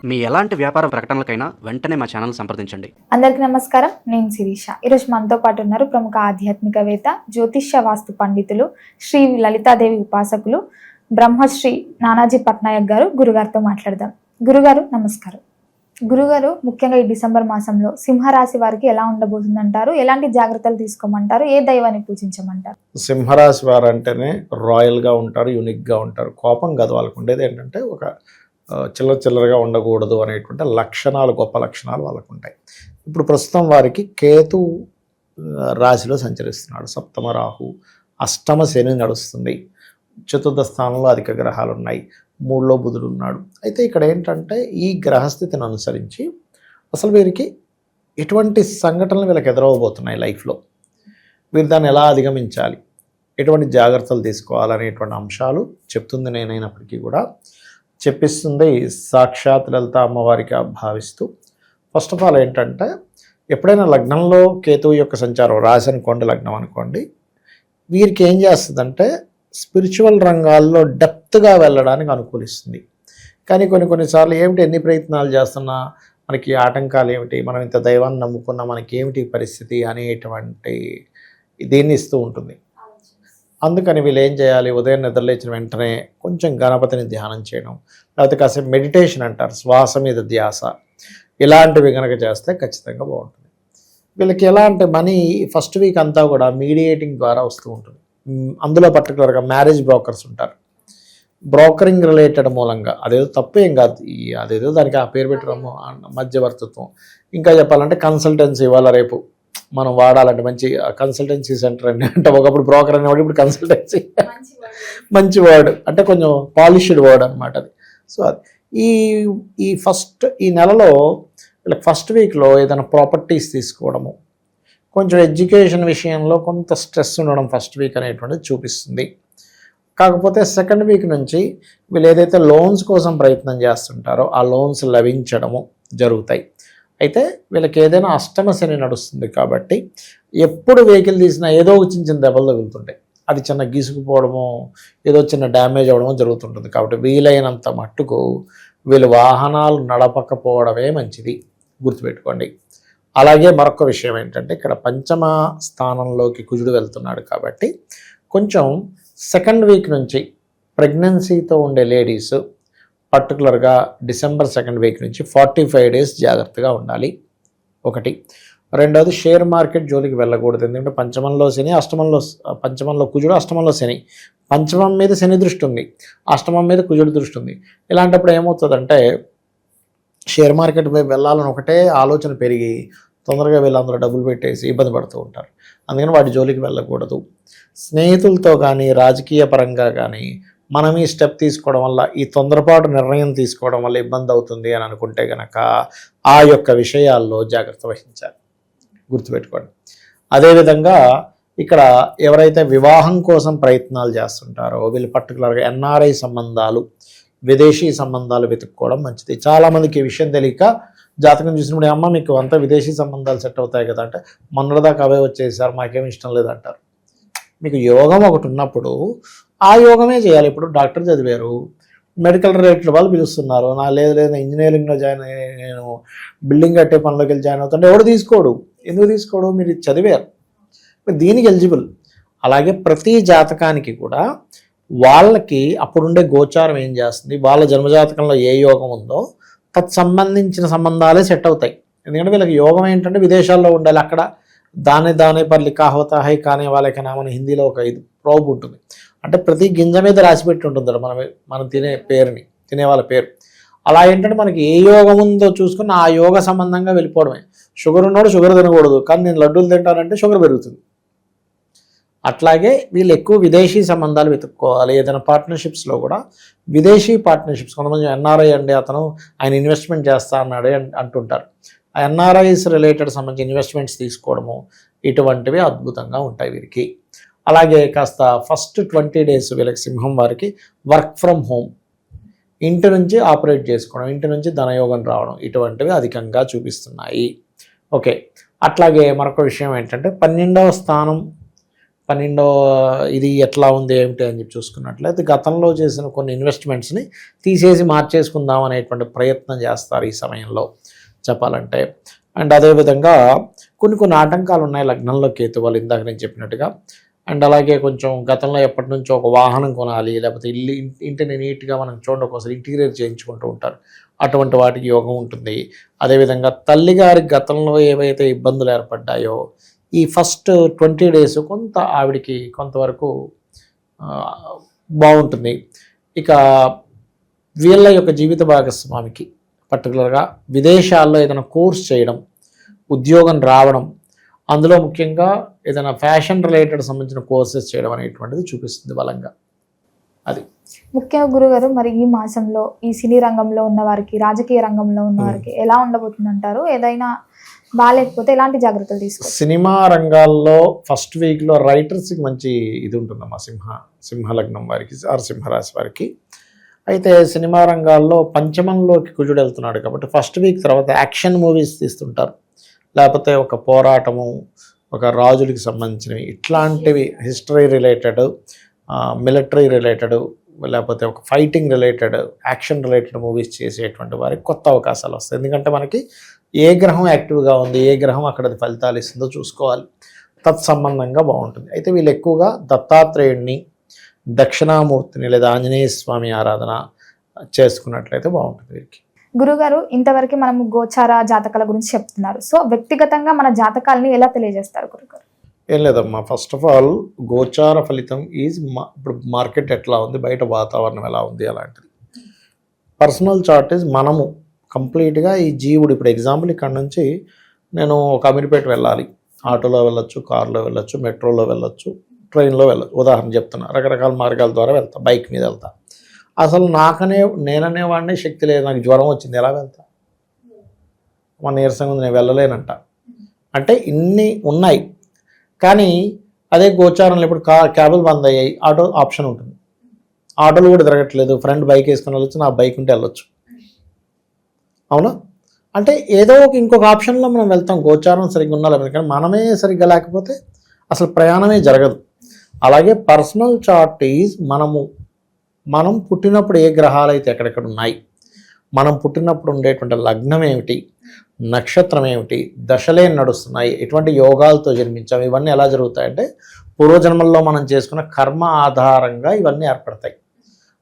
మీ ఎలాంటి వ్యాపార ప్రకటనలకైనా వెంటనే మా ఛానల్ సంప్రదించండి. అందరికీ నమస్కారం. నేను శిరీష. ఈరోజు మనతో పాటు ఉన్నారు ప్రముఖ ఆధ్యాత్మికవేత్త, జ్యోతిష్య వాస్తు పండితులు, శ్రీ లలితాదేవి ఉపాసకులు, బ్రహ్మశ్రీ నానాజీ పట్నాయక్ గారు. గురుగారితో మాట్లాడదాం. గురుగారు నమస్కారం. గురుగారు, ముఖ్యంగా ఈ డిసెంబర్ మాసంలో సింహరాశి వారికి ఎలా ఉండబోతుందంటారు? ఎలాంటి జాగ్రత్తలు తీసుకోమంటారు? ఏ దైవాన్ని పూజించమంటారు? సింహరాశి వారు అంటేనే రాయల్గా ఉంటారు, యూనిక్గా ఉంటారు. కోపం కాదు, వాళ్ళకు ఉండేది ఏంటంటే ఒక చిల్లరగా ఉండకూడదు అనేటువంటి లక్షణాలు, గొప్ప లక్షణాలు వాళ్ళకు ఉంటాయి. ఇప్పుడు ప్రస్తుతం వారికి కేతు రాశిలో సంచరిస్తున్నాడు. సప్తమ రాహు, అష్టమ శని నడుస్తుంది. చతుర్థ స్థానంలో అధిక గ్రహాలు ఉన్నాయి. 3లో బుధుడు ఉన్నాడు. అయితే ఇక్కడ ఏంటంటే ఈ గ్రహస్థితిని అనుసరించి అసలు వీరికి ఎటువంటి సంఘటనలు వీళ్ళకి ఎదురవబోతున్నాయి లైఫ్లో, వీరు దాన్ని ఎలా అధిగమించాలి, ఎటువంటి జాగ్రత్తలు తీసుకోవాలనేటువంటి అంశాలు చెప్తుంది నేనైనప్పటికీ కూడా చెప్పిస్తుంది సాక్షాత్ లలిత అమ్మవారిగా భావిస్తూ. ఫస్ట్ ఆఫ్ ఆల్ ఏంటంటే ఎప్పుడైనా లగ్నంలో కేతువు యొక్క సంచారం, రాశి అనుకోండి, లగ్నం అనుకోండి, వీరికి ఏం చేస్తుందంటే స్పిరిచువల్ రంగాల్లో డెప్త్గా వెళ్ళడానికి అనుకూలిస్తుంది. కానీ కొన్నిసార్లు ఏమిటి ఎన్ని ప్రయత్నాలు చేస్తున్నా మనకి ఆటంకాలు ఏమిటి, మనం ఇంత దైవాన్ని నమ్ముకున్నా మనకి ఏమిటి పరిస్థితి అనేటువంటి దీన్ని ఇస్తూ ఉంటుంది. అందుకని వీళ్ళు ఏం చేయాలి, ఉదయం నిద్రలేచిన వెంటనే కొంచెం గణపతిని ధ్యానం చేయడం, లేకపోతే కాసేపు మెడిటేషన్ అంటారు, శ్వాస మీద ధ్యాస, ఇలాంటివి కనుక చేస్తే ఖచ్చితంగా బాగుంటుంది. వీళ్ళకి ఎలా అంటే మనీ ఫస్ట్ వీక్ అంతా కూడా మీడియేటింగ్ ద్వారా వస్తూ ఉంటుంది. అందులో పర్టికులర్గా మ్యారేజ్ బ్రోకర్స్ ఉంటారు. బ్రోకరింగ్ రిలేటెడ్ మూలంగా, అదేదో తప్పేం కాదు, అదేదో దానికి ఆ పేరు పెట్టడము మధ్యవర్తిత్వం. ఇంకా చెప్పాలంటే కన్సల్టెన్సీ, ఇవాళ రేపు మనం వాడాలంటే మంచి కన్సల్టెన్సీ సెంటర్ అని అంటే, ఒకప్పుడు బ్రోకర్ అనేవాడు, ఇప్పుడు కన్సల్టెన్సీ మంచి వర్డ్ అంటే కొంచెం పాలిష్డ్ వర్డ్ అనమాట అది. సో అది ఈ నెలలో వీళ్ళకి ఫస్ట్ వీక్లో ఏదైనా ప్రాపర్టీస్ తీసుకోవడము, కొంచెం ఎడ్యుకేషన్ విషయంలో కొంత స్ట్రెస్ ఉండడం ఫస్ట్ వీక్ అనేటువంటిది చూపిస్తుంది. కాకపోతే సెకండ్ వీక్ నుంచి వీళ్ళు ఏదైతే లోన్స్ కోసం ప్రయత్నం చేస్తుంటారో ఆ లోన్స్ లభించడము జరుగుతాయి. అయితే వీళ్ళకి ఏదైనా అష్టమ శని నడుస్తుంది కాబట్టి ఎప్పుడు వెహికల్ తీసినా ఏదో చిన్న దెబ్బలు తగులుతుంటాయి. అది చిన్న గీసుకుపోవడము, ఏదో చిన్న డ్యామేజ్ అవ్వడము జరుగుతుంటుంది. కాబట్టి వీలైనంత మట్టుకు వీళ్ళు వాహనాలు నడపకపోవడమే మంచిది, గుర్తుపెట్టుకోండి. అలాగే మరొక విషయం ఏంటంటే ఇక్కడ పంచమ స్థానంలోకి కుజుడు వెళ్తున్నాడు కాబట్టి కొంచెం సెకండ్ వీక్ నుంచి ప్రెగ్నెన్సీతో ఉండే లేడీస్ పర్టికులర్గా డిసెంబర్ సెకండ్ వీక్ నుంచి 45 డేస్ జాగ్రత్తగా ఉండాలి. ఒకటి. రెండవది, షేర్ మార్కెట్ జోలికి వెళ్ళకూడదు. ఎందుకంటే పంచమంలో శని, పంచమంలో కుజుడు, అష్టమంలో శని. పంచమం మీద శని దృష్టి ఉంది, అష్టమం మీద కుజుడు దృష్టి ఉంది. ఇలాంటప్పుడు ఏమవుతుందంటే షేర్ మార్కెట్ వైపు వెళ్ళాలని ఒకటే ఆలోచన పెరిగి తొందరగా వీళ్ళందరూ డబ్బులు పెట్టేసి ఇబ్బంది పడుతూ ఉంటారు. అందుకని వాటి జోలికి వెళ్ళకూడదు. స్నేహితులతో కానీ రాజకీయ పరంగా కానీ మనం ఈ స్టెప్ తీసుకోవడం వల్ల, ఈ తొందరపాటు నిర్ణయం తీసుకోవడం వల్ల ఇబ్బంది అవుతుంది అని అనుకుంటే కనుక ఆ యొక్క విషయాల్లో జాగ్రత్త వహించాలి, గుర్తుపెట్టుకోండి. అదేవిధంగా ఇక్కడ ఎవరైతే వివాహం కోసం ప్రయత్నాలు చేస్తుంటారో వీళ్ళు పర్టికులర్గా ఎన్ఆర్ఐ సంబంధాలు, విదేశీ సంబంధాలు వెతుక్కోవడం మంచిది. చాలామందికి ఈ విషయం తెలియక జాతకం చూసినప్పుడు, అమ్మ మీకు అంతా విదేశీ సంబంధాలు సెట్ అవుతాయి కదా అంటే, మొన్నటిదాకా అవే వచ్చేసారు, మాకేం ఇష్టం లేదంటారు. మీకు యోగం ఒకటి ఉన్నప్పుడు ఆ యోగమే చేయాలి. ఇప్పుడు డాక్టర్ చదివారు, మెడికల్ రిలేటెడ్ వాళ్ళు పిలుస్తున్నారు, లేదు ఇంజనీరింగ్లో జాయిన్ అయ్యి నేను బిల్డింగ్ కట్టే పనిలోకి వెళ్ళి జాయిన్ అవుతుంటే ఎవడు తీసుకోడు. ఎందుకు తీసుకోడు? మీరు చదివారు, మీరు దీనికి ఎలిజిబుల్. అలాగే ప్రతి జాతకానికి కూడా వాళ్ళకి అప్పుడుండే గోచారం ఏం చేస్తుంది, వాళ్ళ జన్మజాతకంలో ఏ యోగం ఉందో తత్సంబంధించిన సంబంధాలే సెట్ అవుతాయి. ఎందుకంటే వీళ్ళకి యోగం ఏంటంటే విదేశాల్లో ఉండాలి, అక్కడ దానే పర్ లిఖా హోతా హై కానే వాళ్ళకి నామని హిందీలో ఒక ఇది ప్రోబ్ ఉంటుంది. అంటే ప్రతి గింజ మీద రాసిపెట్టి ఉంటుంది మనం తినే పేరుని, తినే వాళ్ళ పేరు. అలా ఏంటంటే మనకి ఏ యోగం ఉందో చూసుకుని ఆ యోగ సంబంధంగా వెళ్ళిపోవడమే. షుగర్ ఉన్నాడు షుగర్ తినకూడదు, కానీ నేను లడ్డూలు తింటానంటే షుగర్ పెరుగుతుంది. అట్లాగే వీళ్ళు ఎక్కువ విదేశీ సంబంధాలు వెతుక్కోవాలి. ఏదైనా పార్ట్నర్షిప్స్లో కూడా విదేశీ పార్ట్నర్షిప్స్, కొంతమంది ఎన్ఆర్ఐ అండి అతను, ఆయన ఇన్వెస్ట్మెంట్ చేస్తా అన్నాడు అంటుంటారు. ఆ ఎన్ఆర్ఐస్ రిలేటెడ్ సంబంధించి ఇన్వెస్ట్మెంట్స్ తీసుకోవడము ఇటువంటివి అద్భుతంగా ఉంటాయి వీరికి. అలాగే కాస్త ఫస్ట్ 20 డేస్ వీళ్ళకి సింహం వారికి వర్క్ ఫ్రమ్ హోమ్, ఇంటి నుంచి ఆపరేట్ చేసుకోవడం, ఇంటి నుంచి ధనయోగం రావడం, ఇటువంటివి అధికంగా చూపిస్తున్నాయి. ఓకే. అట్లాగే మరొక విషయం ఏంటంటే 12వ స్థానం 12వ ఇది ఎట్లా ఉంది ఏమిటి అని చెప్పి చూసుకున్నట్లయితే గతంలో చేసిన కొన్ని ఇన్వెస్ట్మెంట్స్ని తీసేసి మార్చేసుకుందాం అనేటువంటి ప్రయత్నం చేస్తారు ఈ సమయంలో చెప్పాలంటే. అండ్ అదేవిధంగా కొన్ని ఆటంకాలు ఉన్నాయి లగ్నంలో కేతు వాళ్ళు ఇందాక నేను చెప్పినట్టుగా. అండ్ అలాగే కొంచెం గతంలో ఎప్పటి నుంచో ఒక వాహనం కొనాలి, లేకపోతే ఇంటిని నీట్గా మనం చూడండి ఒకసారి ఇంటీరియర్ చేయించుకుంటూ ఉంటారు, అటువంటి వాటికి యోగం ఉంటుంది. అదేవిధంగా తల్లిగారి గతంలో ఏవైతే ఇబ్బందులు ఏర్పడ్డాయో ఈ ఫస్ట్ 20 days కొంత ఆవిడికి కొంతవరకు బాగుంటుంది. ఇక వీళ్ళ యొక్క జీవిత భాగస్వామికి పర్టికులర్గా విదేశాల్లో ఏదైనా కోర్స్ చేయడం, ఉద్యోగం రావడం, అందులో ముఖ్యంగా ఏదైనా ఫ్యాషన్ రిలేటెడ్ సంబంధించిన కోర్సెస్ చేయడం అనేటువంటిది చూపిస్తుంది బలంగా. అది ముఖ్యంగా గురుగారు, మరి ఈ మాసంలో ఈ సినీ రంగంలో ఉన్న వారికి, రాజకీయ రంగంలో ఉన్న వారికి ఎలా ఉండబోతుంది అంటారు? ఏదైనా బాగాలేకపోతే ఎలాంటి జాగ్రత్తలు తీసుకోవాలి? సినిమా రంగాల్లో ఫస్ట్ వీక్లో రైటర్స్కి మంచి ఇది ఉంటుందమ్మా, సింహలగ్నం వారికి ఆర్ సింహరాశి వారికి. అయితే సినిమా రంగాల్లో పంచమంలోకి కుజుడు వెళ్తున్నాడు కాబట్టి ఫస్ట్ వీక్ తర్వాత యాక్షన్ మూవీస్ తీస్తుంటారు, లేకపోతే ఒక పోరాటము, ఒక రాజులకి సంబంధించినవి ఇట్లాంటివి, హిస్టరీ రిలేటెడ్, మిలిటరీ రిలేటెడ్, లేకపోతే ఒక fighting related, action related movies చేసేటువంటి వారికి కొత్త అవకాశాలు వస్తాయి. ఎందుకంటే మనకి ఏ గ్రహం యాక్టివ్గా ఉంది, ఏ గ్రహం అక్కడ ఫలితాలు ఇస్తుందో చూసుకోవాలి, తత్సంబంధంగా బాగుంటుంది. అయితే వీళ్ళు ఎక్కువగా దత్తాత్రేయుడిని, దక్షిణామూర్తిని లేదా ఆంజనేయ స్వామి ఆరాధన చేసుకున్నట్లయితే బాగుంటుంది వీరికి. గురుగారు, ఇంతవరకు మనము గోచార జాతకాల గురించి చెప్తున్నారు. సో వ్యక్తిగతంగా మన జాతకాలని ఎలా తెలియజేస్తారు గురుగారు? ఏం లేదమ్మా, ఫస్ట్ ఆఫ్ ఆల్ గోచార ఫలితం ఈజ్ ఇప్పుడు మార్కెట్ ఎట్లా ఉంది, బయట వాతావరణం ఎలా ఉంది అలాంటిది. పర్సనల్ చార్ట్ ఈజ్ మనము కంప్లీట్గా ఈ జీవుడు. ఇప్పుడు ఎగ్జాంపుల్ ఇక్కడ నుంచి నేను ఒక అమీర్పేట వెళ్ళాలి, ఆటోలో వెళ్ళొచ్చు, కారులో వెళ్ళొచ్చు, మెట్రోలో వెళ్ళొచ్చు, ట్రైన్లో వెళ్ళొచ్చు, ఉదాహరణ చెప్తున్నా. రకరకాల మార్గాల ద్వారా వెళ్తా, బైక్ మీద వెళ్తా. అసలు నేననేవాడిని శక్తి లేదు, నాకు జ్వరం వచ్చింది, ఎలా వెళ్తా? మన నీరసంగా ఉంది, నేను వెళ్ళలేనంట. అంటే ఇన్ని ఉన్నాయి. కానీ అదే గోచారంలో ఇప్పుడు క్యాబులు బంద్ అయ్యాయి, ఆటో ఆప్షన్ ఉంటుంది, ఆటోలు కూడా తిరగట్లేదు, ఫ్రెండ్ బైక్ వేసుకొని వెళ్ళొచ్చు, నా బైక్ ఉంటే వెళ్ళొచ్చు, అవునా? అంటే ఏదో ఇంకొక ఆప్షన్లో మనం వెళ్తాం, గోచారం సరిగ్గా ఉండాలి. కానీ మనమే సరిగ్గా లేకపోతే అసలు ప్రయాణమే జరగదు. అలాగే పర్సనల్ చార్ట్ ఈజ్ మనం పుట్టినప్పుడు ఏ గ్రహాలు అయితే ఎక్కడెక్కడ ఉన్నాయి, మనం పుట్టినప్పుడు ఉండేటువంటి లగ్నం ఏమిటి, నక్షత్రం ఏమిటి, దశలే నడుస్తున్నాయి, ఎటువంటి యోగాలతో జన్మించాము, ఇవన్నీ ఎలా జరుగుతాయంటే పూర్వజన్మల్లో మనం చేసుకున్న కర్మ ఆధారంగా ఇవన్నీ ఏర్పడతాయి.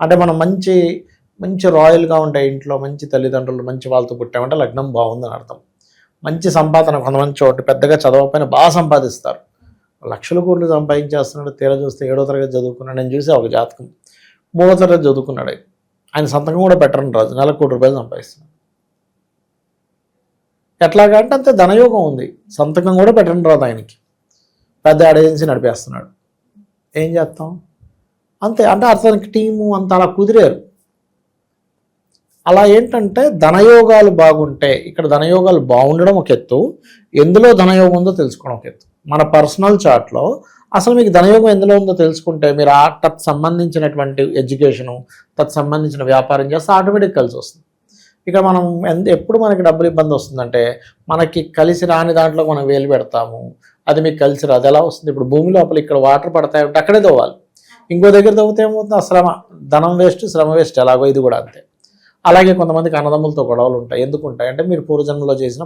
అంటే మనం మంచి రాయల్గా ఉంటాయి ఇంట్లో, మంచి తల్లిదండ్రులు, మంచి వాళ్ళతో పుట్టామంటే లగ్నం బాగుందని అర్థం. మంచి సంపాదన, కొంతమంది చోటు పెద్దగా చదవకపోయినా బాగా సంపాదిస్తారు, లక్షల కోట్లు సంపాదించేస్తున్నాడు. తీరా చూస్తే 7వ తరగతి చదువుకున్నాడు. నేను చూసే ఒక జాతకం 3వ తరగతి చదువుకున్నాడు, ఆయన సంతకం కూడా పెట్టరని రాజు, నెలకు ₹1,00,00,000 సంపాదిస్తున్నాడు. ఎట్లాగా అంటే అంతే ధనయోగం ఉంది, సంతకం కూడా పెట్టరని రాదు ఆయనకి, పెద్ద ఏజెన్సీ నడిపేస్తున్నాడు. ఏం చేస్తాం? అంతే. అంటే అతనికి టీము అంత అలా కుదిరారు. అలా ఏంటంటే ధనయోగాలు బాగుంటే, ఇక్కడ ధనయోగాలు బాగుండడం ఒక ఎత్తు, ఎందులో ధనయోగం ఉందో తెలుసుకోవడం ఒక ఎత్తు. మన పర్సనల్ చార్ట్లో అసలు మీకు ధనయోగం ఎందులో ఉందో తెలుసుకుంటే మీరు తత్ సంబంధించినటువంటి ఎడ్యుకేషను, తత్ సంబంధించిన వ్యాపారం చేస్తే ఆటోమేటిక్ కలిసి వస్తుంది. ఇక మనం ఎప్పుడు మనకి డబ్బులు ఇబ్బంది వస్తుందంటే మనకి కలిసి రాని దాంట్లో మనం వేలు పెడతాము, అది మీకు కలిసి రాదు. ఎలా వస్తుంది? ఇప్పుడు భూమి లోపల ఇక్కడ వాటర్ పడతాయంటే అక్కడే తవ్వాలి, ఇంకో దగ్గర తవ్వితే ఏమవుతుంది? శ్రమ, ధనం వేస్ట్, శ్రమ వేస్ట్. ఎలాగో ఇది కూడా అంతే. అలాగే కొంతమందికి అన్నదమ్ములతో గొడవలు ఉంటాయి. ఎందుకు ఉంటాయి అంటే మీరు పూర్వజన్మలో చేసిన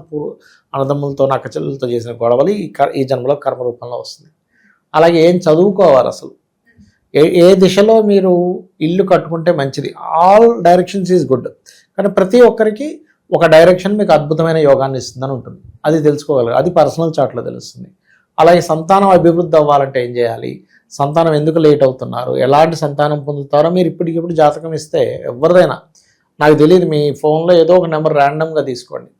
అన్నదమ్ములతో, నక్కచెల్లెలతో చేసిన గొడవలు ఈ జన్మలో కర్మ రూపంలో వస్తుంది. అలాగే ఏం చదువుకోవాలి, అసలు ఏ దిశలో మీరు ఇల్లు కట్టుకుంటే మంచిది, ఆల్ డైరెక్షన్స్ ఈజ్ గుడ్. కానీ ప్రతి ఒక్కరికి ఒక డైరెక్షన్ మీకు అద్భుతమైన యోగాన్ని ఇస్తుందని ఉంటుంది, అది తెలుసుకోగలరు, అది పర్సనల్ చార్ట్లో తెలుస్తుంది. అలాగే సంతానం అభివృద్ధి అవ్వాలంటే ఏం చేయాలి, సంతానం ఎందుకు లేట్ అవుతున్నారు, ఎలాంటి సంతానం పొందుతారో మీరు ఇప్పటికిప్పుడు జాతకం ఇస్తే ఎవరిదైనా, నాకు తెలియదు, మీ ఫోన్లో ఏదో ఒక నెంబర్ ర్యాండమ్గా తీసుకోండి.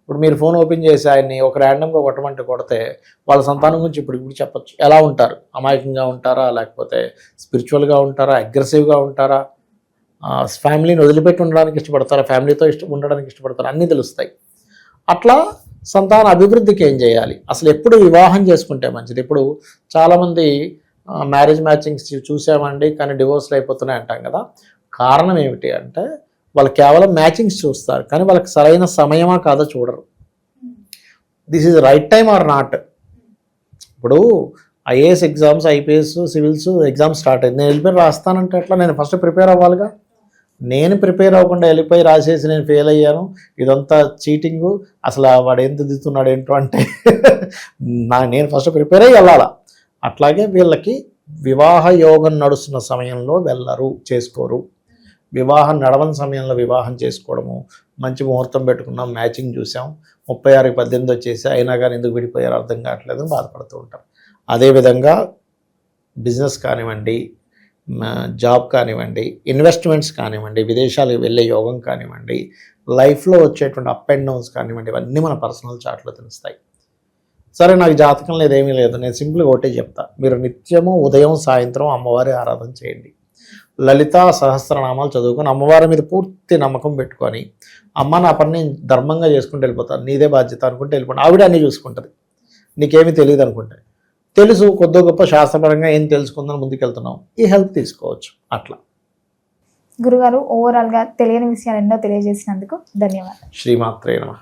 ఇప్పుడు మీరు ఫోన్ ఓపెన్ చేసి ఆయన్ని ఒక ర్యాండమ్గా కొడితే వాళ్ళ సంతానం గురించి ఇప్పుడు చెప్పచ్చు. ఎలా ఉంటారు, అమాయకంగా ఉంటారా, లేకపోతే స్పిరిచువల్గా ఉంటారా, అగ్రెసివ్గా ఉంటారా, ఫ్యామిలీని వదిలిపెట్టి ఉండడానికి ఇష్టపడతారా, ఫ్యామిలీతో ఉండడానికి ఇష్టపడతారా, అన్నీ తెలుస్తాయి. అట్లా సంతాన అభివృద్ధికి ఏం చేయాలి, అసలు ఎప్పుడు వివాహం చేసుకుంటే మంచిది. ఇప్పుడు చాలామంది మ్యారేజ్ మ్యాచింగ్స్ చూసామండి కానీ డివోర్స్లు అయిపోతున్నాయి అంటాం కదా. కారణం ఏమిటి అంటే వాళ్ళు కేవలం మ్యాచింగ్స్ చూస్తారు, కానీ వాళ్ళకి సరైన సమయమా కాదో చూడరు. This is right time or not. ఇప్పుడు IAS exams, IPS, civils exams start అయింది. నేను వెళ్ళిపోయి రాస్తానంటే ఎట్లా? నేను ఫస్ట్ ప్రిపేర్ అవ్వాలిగా. నేను ప్రిపేర్ అవ్వకుండా వెళ్ళిపోయి రాసేసి నేను ఫెయిల్ అయ్యాను, ఇదంతా చీటింగు, అసలు వాడు ఏం దిద్దుతున్నాడు ఏంటో అంటే నేను ఫస్ట్ ప్రిపేర్ అయ్యి వెళ్ళాలా. అట్లాగే వీళ్ళకి వివాహ యోగం నడుస్తున్న సమయంలో వెళ్ళరు, చేసుకోరు. వివాహం నడవని సమయంలో వివాహం చేసుకోవడము, మంచి ముహూర్తం పెట్టుకున్నాం, మ్యాచింగ్ చూసాం, 36కి 18 వచ్చేసి అయినా కానీ ఎందుకు విడిపోయారు అర్థం కావట్లేదు అని బాధపడుతూ ఉంటాం. అదేవిధంగా బిజినెస్ కానివ్వండి, జాబ్ కానివ్వండి, ఇన్వెస్ట్మెంట్స్ కానివ్వండి, విదేశాలకు వెళ్ళే యోగం కానివ్వండి, లైఫ్లో వచ్చేటువంటి అప్ అండ్ డౌన్స్ కానివ్వండి, ఇవన్నీ మన పర్సనల్ చార్ట్లో తెలుస్తాయి. సరే, నాకు జాతకం లేదు, ఏమీ లేదు, నేను సింపుల్గా ఒకటే చెప్తా. మీరు నిత్యము ఉదయం సాయంత్రం అమ్మవారి ఆరాధన చేయండి, లలితా సహస్రనామాలు చదువుకొని అమ్మవారి మీద పూర్తి నమ్మకం పెట్టుకొని, అమ్మ నా పని నేను ధర్మంగా చేసుకుంటూ వెళ్ళిపోతాను, నీదే బాధ్యత అనుకుంటే వెళ్ళిపోతాను. ఆవిడ అన్నీ చూసుకుంటుంది, నీకేమీ తెలియదు అనుకుంటే. తెలుసు, కొద్ది గొప్ప శాస్త్రపరంగా ఏం తెలుసుకుందని ముందుకెళ్తున్నాం, ఈ హెల్ప్ తీసుకోవచ్చు. అట్లా. గురుగారు, ఓవరాల్గా తెలియని విషయాలు ఎన్నో తెలియజేసినందుకు ధన్యవాదాలు. శ్రీమాత్రే నమః.